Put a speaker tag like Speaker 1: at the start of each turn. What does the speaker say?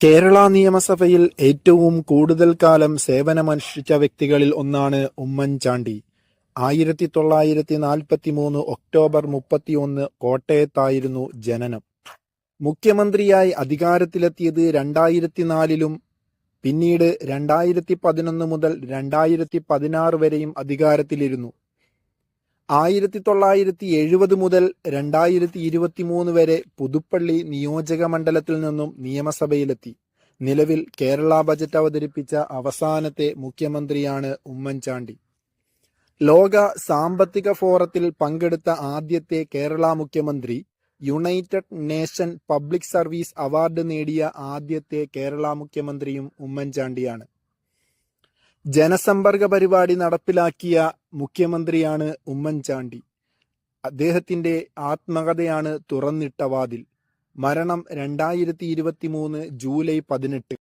Speaker 1: കേരള നിയമസഭയിൽ ഏറ്റവും കൂടുതൽ കാലം സേവനമനുഷ്ഠിച്ച വ്യക്തികളിൽ ഒന്നാണ് ഉമ്മൻചാണ്ടി. 1943 ഒക്ടോബർ 31 കോട്ടയത്തായിരുന്നു ജനനം. മുഖ്യമന്ത്രിയായി അധികാരത്തിലെത്തിയത് 2004-ലും പിന്നീട് 2011 മുതൽ 2016 വരെയും അധികാരത്തിലിരുന്നു. 1970 മുതൽ 2023 വരെ പുതുപ്പള്ളി നിയോജക മണ്ഡലത്തിൽ നിന്നും നിയമസഭയിലെത്തി. നിലവിൽ കേരള ബജറ്റ് അവതരിപ്പിച്ച അവസാനത്തെ മുഖ്യമന്ത്രിയാണ് ഉമ്മൻചാണ്ടി. ലോക സാമ്പത്തിക ഫോറത്തിൽ പങ്കെടുത്ത ആദ്യത്തെ കേരള മുഖ്യമന്ത്രി, United nation public service award നേടിയ ആദ്യത്തെ കേരള മുഖ്യമന്ത്രിയും ഉമ്മൻചാണ്ടിയാണ്. ജനസമ്പർക്ക പരിപാടി നടപ്പിലാക്കിയ മുഖ്യമന്ത്രിയാണ് ഉമ്മൻചാണ്ടി. അദ്ദേഹത്തിന്റെ ആത്മകഥയാണ് തുറന്നിട്ട വാതിൽ. മരണം 2023 ജൂലൈ 18.